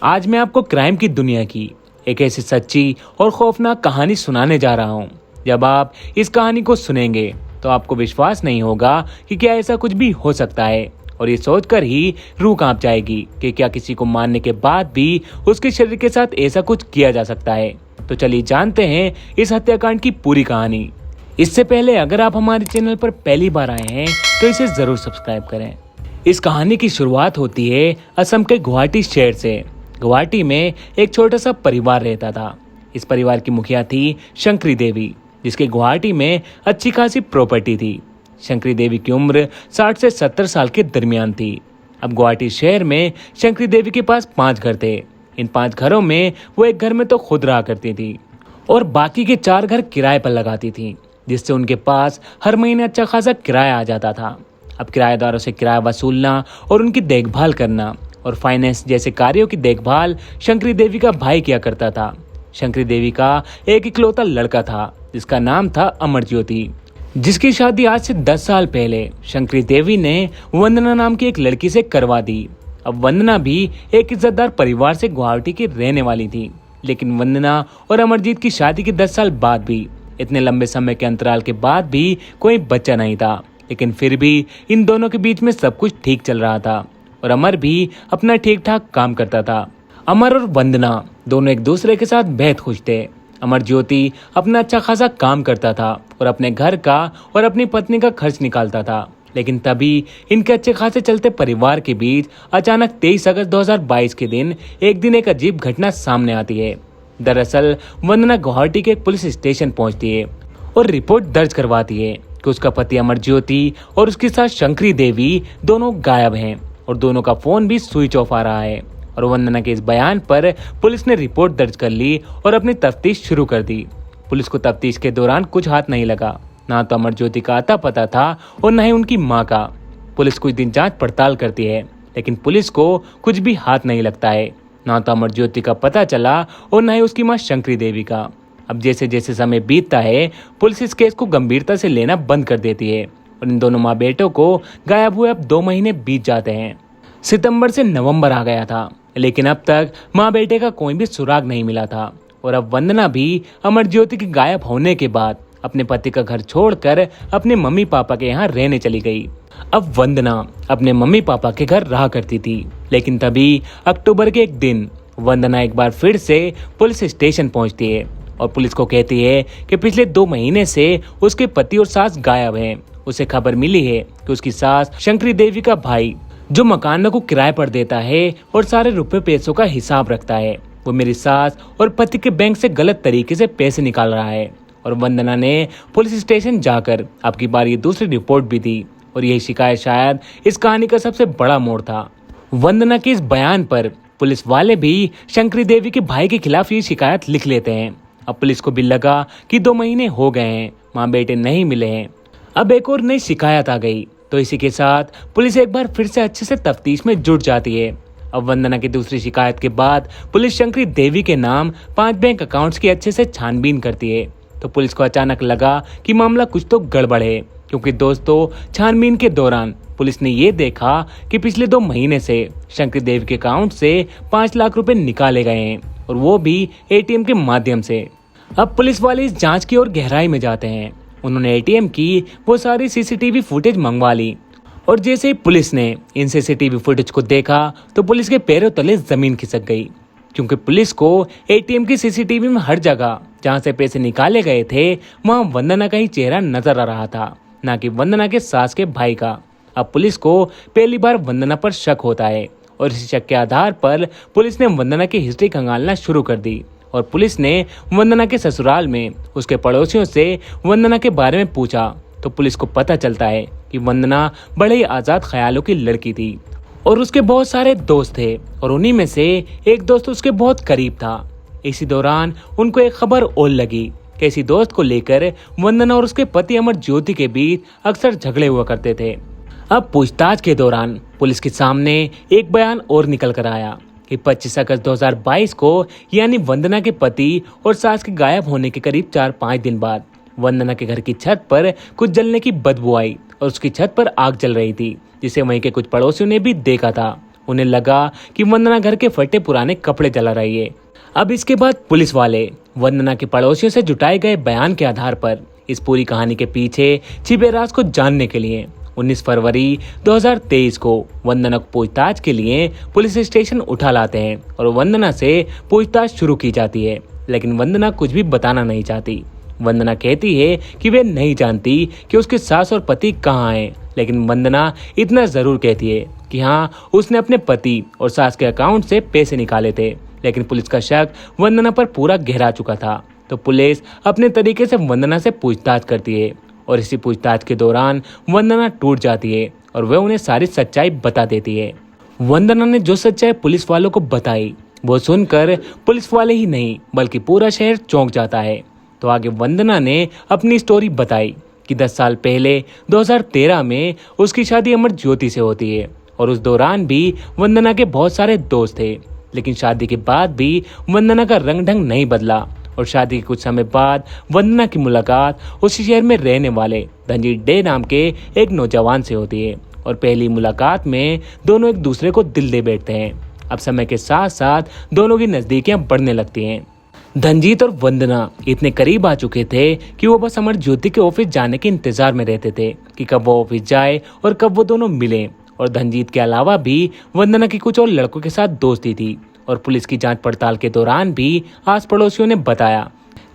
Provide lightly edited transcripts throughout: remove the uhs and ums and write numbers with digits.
आज मैं आपको क्राइम की दुनिया की एक ऐसी सच्ची और खौफनाक कहानी सुनाने जा रहा हूँ। जब आप इस कहानी को सुनेंगे तो आपको विश्वास नहीं होगा कि क्या ऐसा कुछ भी हो सकता है, और ये सोचकर ही रूह कांप जाएगी कि क्या किसी को मारने के बाद भी उसके शरीर के साथ ऐसा कुछ किया जा सकता है। तो चलिए जानते हैं इस हत्याकांड की पूरी कहानी। इससे पहले अगर आप हमारे चैनल पर पहली बार आए हैं तो इसे जरूर सब्सक्राइब करें। इस कहानी की शुरुआत होती है असम के गुवाहाटी शहर से। गुवाहाटी में एक छोटा सा परिवार रहता था। इस परिवार की मुखिया थी शंकरी देवी, जिसके गुवाहाटी में अच्छी खासी प्रॉपर्टी थी। शंकरी देवी की उम्र 60 से 70 साल के दरमियान थी। अब गुवाहाटी शहर में शंकरी देवी के पास 5 घर थे। इन 5 घरों में वो एक घर में तो खुद रहा करती थी और बाकी के 4 घर किराए पर लगाती थी, जिससे उनके पास हर महीने अच्छा खासा किराया आ जाता था। अब किराएदारों से किराया वसूलना और उनकी देखभाल करना और फाइनेंस जैसे कार्यों की देखभाल शंकरी देवी का भाई किया करता था। शंकरी देवी का एक इकलौता लड़का था जिसका नाम था अमर ज्योति, जिसकी शादी आज से 10 साल पहले शंकरी देवी ने वंदना नाम की एक लड़की से करवा दी। अब वंदना भी एक इज्जतदार परिवार से गुवाहाटी की रहने वाली थी, लेकिन वंदना और अमरजीत की शादी के 10 साल बाद भी, इतने लंबे समय के अंतराल के बाद भी कोई बच्चा नहीं था। लेकिन फिर भी इन दोनों के बीच में सब कुछ ठीक चल रहा था और अमर भी अपना ठीक ठाक काम करता था। अमर और वंदना दोनों एक दूसरे के साथ बेहद खुश थे। अमर ज्योति अपना अच्छा खासा काम करता था और अपने घर का और अपनी पत्नी का खर्च निकालता था। लेकिन तभी इनके अच्छे खासे चलते परिवार के बीच अचानक 23 अगस्त 2022 के दिन एक अजीब घटना सामने आती है। दरअसल वंदना गुवाहाटी के एक पुलिस स्टेशन पहुंचती है और रिपोर्ट दर्ज करवाती है कि उसका पति अमर ज्योति और उसके साथ शंकरी देवी दोनों गायब हैं और दोनों का फोन भी स्विच ऑफ आ रहा है। और वंदना के इस बयान पर पुलिस ने रिपोर्ट दर्ज कर ली और अपनी तफ्तीश शुरू कर दी। पुलिस को तफ्तीश के दौरान कुछ हाथ नहीं लगा, ना तो अमर ज्योति का आता पता था और न ही उनकी मां का। पुलिस कुछ दिन जांच पड़ताल करती है, लेकिन पुलिस को कुछ भी हाथ नहीं लगता है, ना तो अमर ज्योति का पता चला और न ही उसकी मां शंकरी देवी का। अब जैसे जैसे समय बीतता है, पुलिस इस केस को गंभीरता से लेना बंद कर देती है और इन दोनों माँ बेटों को गायब हुए अब 2 महीने बीत जाते हैं। सितंबर से नवंबर आ गया था, लेकिन अब तक माँ बेटे का कोई भी सुराग नहीं मिला था। और अब वंदना भी अमर ज्योति के गायब होने के बाद अपने पति का घर छोड़कर अपने मम्मी पापा के यहाँ रहने चली गई। अब वंदना अपने मम्मी पापा के घर रहा करती थी, लेकिन तभी अक्टूबर के एक दिन वंदना एक बार फिर से पुलिस स्टेशन पहुंचती है और पुलिस को कहती है कि पिछले 2 महीने से उसके पति और सास गायब हैं। उसे खबर मिली है कि उसकी सास शंकरी देवी का भाई, जो मकान को किराए पर देता है और सारे रुपए पैसों का हिसाब रखता है, वो मेरी सास और पति के बैंक से गलत तरीके से पैसे निकाल रहा है। और वंदना ने पुलिस स्टेशन जाकर आपकी बार ये दूसरी रिपोर्ट भी दी और यही शिकायत शायद इस कहानी का सबसे बड़ा मोड़ था। वंदना के इस बयान पर पुलिस वाले भी शंकरी देवी के भाई के खिलाफ ये शिकायत लिख लेते हैं। अब पुलिस को भी लगा कि 2 महीने हो गए हैं, माँ बेटे नहीं मिले हैं। अब एक और नई शिकायत आ गई, तो इसी के साथ पुलिस एक बार फिर से अच्छे से तफ्तीश में जुट जाती है। अब वंदना की दूसरी शिकायत के बाद पुलिस शंकरी देवी के नाम 5 बैंक अकाउंट्स की अच्छे से छानबीन करती है। तो पुलिस को अचानक लगा कि मामला कुछ तो गड़बड़ है, क्योंकि दोस्तों छानबीन के दौरान पुलिस ने ये देखा कि पिछले 2 महीने से शंकरी देवी के अकाउंट से 5 लाख रुपए निकाले गए हैं, और वो भी एटीएम के माध्यम से। अब पुलिस वाले इस जांच की ओर गहराई में जाते हैं। उन्होंने एटीएम की वो सारी सीसीटीवी फुटेज मंगवा ली, और जैसे ही पुलिस ने इन सीसीटीवी फुटेज को देखा तो पुलिस के पैरों तले जमीन खिसक गई, क्योंकि पुलिस को एटीएम की सीसीटीवी में हर जगह जहां से पैसे निकाले गए थे वहां वंदना का ही चेहरा नजर आ रहा था, ना कि वंदना के सास के भाई का। अब पुलिस को पहली बार वंदना पर शक होता है और इसी शक के आधार पर पुलिस ने वंदना की हिस्ट्री खंगालना शुरू कर दी। और पुलिस ने वंदना के ससुराल में उसके पड़ोसियों से वंदना के बारे में पूछा, तो पुलिस को पता चलता है कि वंदना बड़े ही आजाद ख्यालों की लड़की थी और उसके बहुत सारे दोस्त थे, और उन्हीं में से एक दोस्त उसके बहुत करीब था। इसी दौरान उनको एक खबर और लगी कि इसी दोस्त को लेकर वंदना और उसके पति अमर ज्योति के बीच अक्सर झगड़े हुआ करते थे। अब पूछताछ के दौरान पुलिस के सामने एक बयान और निकल कर आया कि 25 अगस्त 2022 को, यानी वंदना के पति और सास के गायब होने के करीब 4-5 दिन बाद वंदना के घर की छत पर कुछ जलने की बदबू आई और उसकी छत पर आग जल रही थी, जिसे वहीं के कुछ पड़ोसियों ने भी देखा था। उन्हें लगा कि वंदना घर के फटे पुराने कपड़े जला रही है। अब इसके बाद पुलिस वाले वंदना के पड़ोसियों से जुटाए गए बयान के आधार पर इस पूरी कहानी के पीछे छिपे राज को जानने के लिए 19 फरवरी 2023 को वंदना को पूछताछ के लिए पुलिस स्टेशन उठा लाते हैं और वंदना से पूछताछ शुरू की जाती है। लेकिन वंदना कुछ भी बताना नहीं चाहती। वंदना कहती है कि वे नहीं जानती कि उसके सास और पति कहाँ हैं, लेकिन वंदना इतना जरूर कहती है कि हाँ, उसने अपने पति और सास के अकाउंट से पैसे निकाले थे। लेकिन पुलिस का शक वंदना पर पूरा गहरा चुका था, तो पुलिस अपने तरीके से वंदना से पूछताछ करती है और इसी पूछताछ के दौरान वंदना टूट जाती है और वह उन्हें सारी सच्चाई बता देती है। वंदना ने जो सच्चाई पुलिस वालों को बताई वो सुनकर पुलिस वाले ही नहीं बल्कि पूरा शहर चौंक जाता है। तो आगे वंदना ने अपनी स्टोरी बताई कि 10 साल पहले 2013 में उसकी शादी अमर ज्योति से होती है और उस दौरान भी वंदना के बहुत सारे दोस्त थे। लेकिन शादी के बाद भी वंदना का रंग ढंग नहीं बदला और शादी के कुछ समय बाद वंदना की मुलाकात उसी शहर में रहने वाले धनजीत डे नाम के एक नौजवान से होती है और पहली मुलाकात में दोनों एक दूसरे को दिल दे बैठते हैं। अब समय के साथ साथ दोनों की नजदीकियां बढ़ने लगती हैं। धनजीत और वंदना इतने करीब आ चुके थे कि वो बस अमर ज्योति के ऑफिस जाने के इंतजार में रहते थे कि कब वो ऑफिस जाए और कब वो दोनों मिले। और धनजीत के अलावा भी वंदना की कुछ और लड़कों के साथ दोस्ती थी और पुलिस की जांच पड़ताल के दौरान भी आस पड़ोसियों ने बताया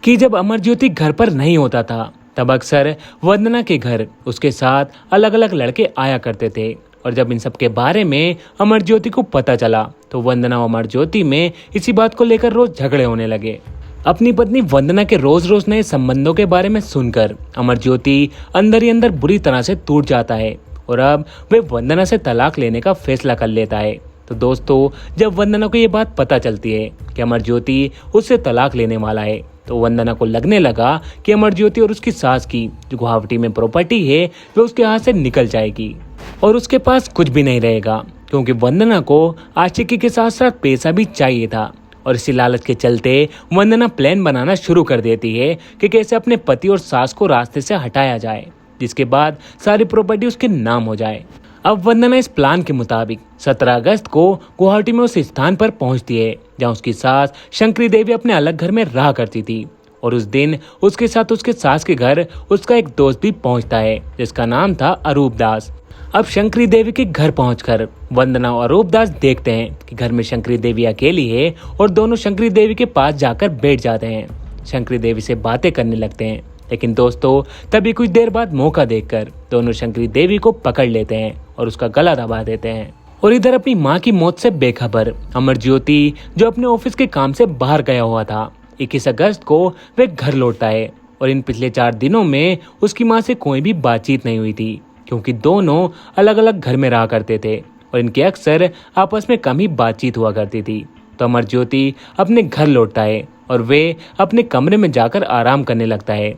कि जब अमर ज्योति घर पर नहीं होता था तब अक्सर वंदना के घर उसके साथ अलग अलग लड़के आया करते थे। और जब इन सब के बारे में अमर ज्योति को पता चला तो वंदना और अमर ज्योति में इसी बात को लेकर रोज झगड़े होने लगे। अपनी पत्नी वंदना के रोज रोज नए संबंधों के बारे में सुनकर अमर ज्योति अंदर ही अंदर बुरी तरह से टूट जाता है और अब वे वंदना से तलाक लेने का फैसला कर लेता है। तो दोस्तों, जब वंदना को ये बात पता चलती है कि अमर ज्योति उससे तलाक लेने वाला है तो वंदना को लगने लगा कि अमर ज्योति और उसकी सास की जो गुवाहाटी में प्रॉपर्टी है वो उसके हाथ से निकल जाएगी और उसके पास कुछ भी नहीं रहेगा, क्योंकि वंदना को आशिकी के साथ साथ पैसा भी चाहिए था। और इसी लालच के चलते वंदना प्लान बनाना शुरू कर देती है कि कैसे अपने पति और सास को रास्ते से हटाया जाए, जिसके बाद सारी प्रॉपर्टी उसके नाम हो जाए। अब वंदना इस प्लान के मुताबिक 17 अगस्त को गुवाहाटी में उस स्थान पर पहुंचती है जहां उसकी सास शंकरी देवी अपने अलग घर में रहा करती थी। और उस दिन उसके साथ उसके सास के घर उसका एक दोस्त भी पहुंचता है जिसका नाम था अरूप दास। अब शंकरी देवी के घर पहुंचकर वंदना और अरूप दास देखते हैं कि घर में शंकरी देवी अकेली है और दोनों शंकरी देवी के पास जाकर बैठ जाते हैं। शंकरी देवी से बातें करने लगते हैं, लेकिन दोस्तों तभी कुछ देर बाद मौका देखकर दोनों शंकरी देवी को पकड़ लेते हैं और उसका गला दबा देते हैं। और इधर अपनी माँ की मौत से बेखबर अमर ज्योति जो अपने ऑफिस के काम से बाहर गया हुआ था, 21 अगस्त को वह घर लौटता है और इन पिछले 4 दिनों में उसकी माँ से कोई भी बातचीत नहीं हुई थी, क्योंकि दोनों अलग अलग घर में रहा करते थे और इनके अक्सर आपस में कम ही बातचीत हुआ करती थी। तो अमर ज्योति अपने घर लौटता है और वे अपने कमरे में जाकर आराम करने लगता है।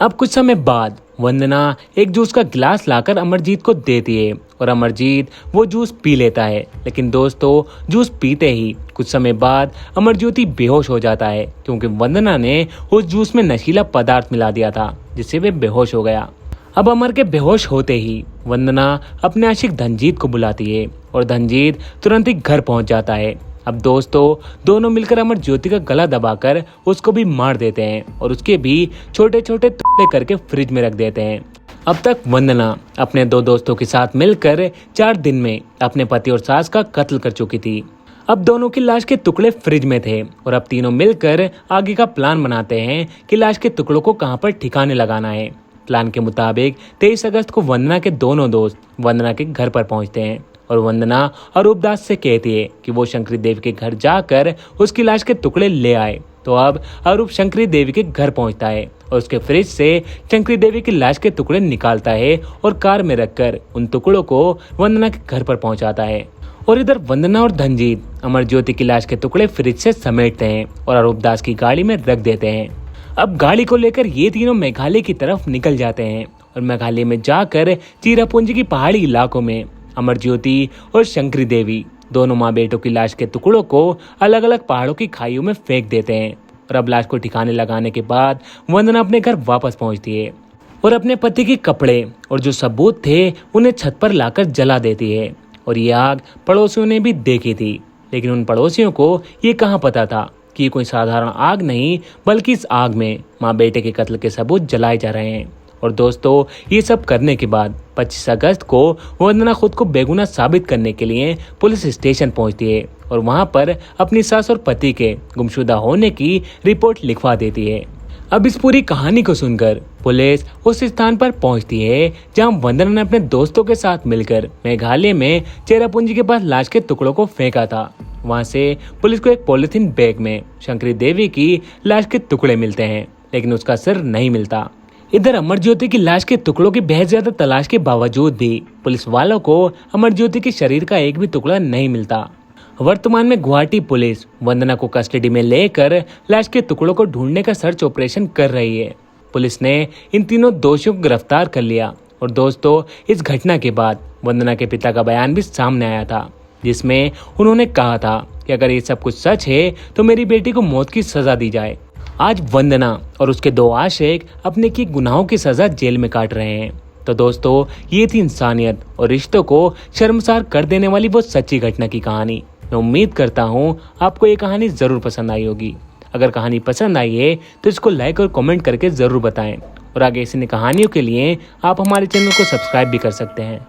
अब कुछ समय बाद वंदना एक जूस का गिलास लाकर अमरजीत को देती है और अमरजीत वो जूस पी लेता है। लेकिन दोस्तों, जूस पीते ही कुछ समय बाद अमर ज्योति बेहोश हो जाता है, क्योंकि वंदना ने उस जूस में नशीला पदार्थ मिला दिया था जिससे वे बेहोश हो गया। अब अमर के बेहोश होते ही वंदना अपने आशिक धनजीत को बुलाती है और धनजीत तुरंत ही घर पहुंच जाता है। अब दोस्तों, दोनों मिलकर अमर ज्योति का गला दबाकर उसको भी मार देते हैं और उसके भी छोटे छोटे टुकड़े करके फ्रिज में रख देते हैं। अब तक वंदना अपने 2 दोस्तों के साथ मिलकर 4 दिन में अपने पति और सास का कत्ल कर चुकी थी। अब दोनों की लाश के टुकड़े फ्रिज में थे और अब तीनों मिलकर आगे का प्लान बनाते हैं कि लाश के टुकड़ों को कहां पर ठिकाने लगाना है। प्लान के मुताबिक 23 अगस्त को वंदना के दोनों दोस्त वंदना के घर पर पहुंचते हैं और वंदना अरूप दास से कहती है कि वो शंकरी देवी के घर जाकर उसकी लाश के टुकड़े ले आए। तो अब अरूप शंकरी देवी के घर पहुंचता है और उसके फ्रिज से शंकरी देवी की लाश के टुकड़े निकालता है और कार में रखकर उन टुकड़ों को वंदना के घर पर पहुंचाता है। और इधर वंदना और धनजीत अमर ज्योति की लाश के टुकड़े फ्रिज से समेटते हैं और अरूप दास की गाड़ी में रख देते हैं। अब गाड़ी को लेकर ये तीनों मेघालय की तरफ निकल जाते हैं और मेघालय में जाकर चीरापुंजी की पहाड़ी इलाकों में अमर ज्योति और शंकरी देवी दोनों माँ बेटों की लाश के टुकड़ों को अलग अलग पहाड़ों की खाइयों में फेंक देते हैं। और अब लाश को ठिकाने लगाने के बाद वंदना अपने घर वापस पहुंचती है और अपने पति के कपड़े और जो सबूत थे उन्हें छत पर लाकर जला देती है। और ये आग पड़ोसियों ने भी देखी थी। लेकिन उन पड़ोसियों को ये कहाँ पता था कि ये कोई साधारण आग नहीं, बल्कि इस आग में माँ बेटे के कत्ल के सबूत जलाए जा रहे हैं। और दोस्तों, ये सब करने के बाद 25 अगस्त को वंदना खुद को बेगुनाह साबित करने के लिए पुलिस स्टेशन पहुंचती है और वहां पर अपनी सास और पति के गुमशुदा होने की रिपोर्ट लिखवा देती है। अब इस पूरी कहानी को सुनकर पुलिस उस स्थान पर पहुंचती है जहां वंदना ने अपने दोस्तों के साथ मिलकर मेघालय में चेरापूंजी के पास लाश के टुकड़ों को फेंका था। वहां से पुलिस को एक पॉलिथीन बैग में शंकरी देवी की लाश के टुकड़े मिलते हैं, लेकिन उसका सिर नहीं मिलता। इधर अमर ज्योति की लाश के टुकड़ों की बेहद ज्यादा तलाश के बावजूद भी पुलिस वालों को अमर ज्योति के शरीर का एक भी टुकड़ा नहीं मिलता। वर्तमान में गुवाहाटी पुलिस वंदना को कस्टडी में लेकर लाश के टुकड़ों को ढूंढने का सर्च ऑपरेशन कर रही है। पुलिस ने इन तीनों दोषियों को गिरफ्तार कर लिया। और दोस्तों, इस घटना के बाद वंदना के पिता का बयान भी सामने आया था, जिसमें उन्होंने कहा था कि अगर ये सब कुछ सच है तो मेरी बेटी को मौत की सजा दी जाए। आज वंदना और उसके 2 आशिक अपने की गुनाहों की सजा जेल में काट रहे हैं। तो दोस्तों, ये थी इंसानियत और रिश्तों को शर्मसार कर देने वाली वो सच्ची घटना की कहानी। मैं उम्मीद करता हूँ आपको ये कहानी जरूर पसंद आई होगी। अगर कहानी पसंद आई है तो इसको लाइक और कमेंट करके जरूर बताएं। और आगे ऐसी कहानियों के लिए आप हमारे चैनल को सब्सक्राइब भी कर सकते हैं।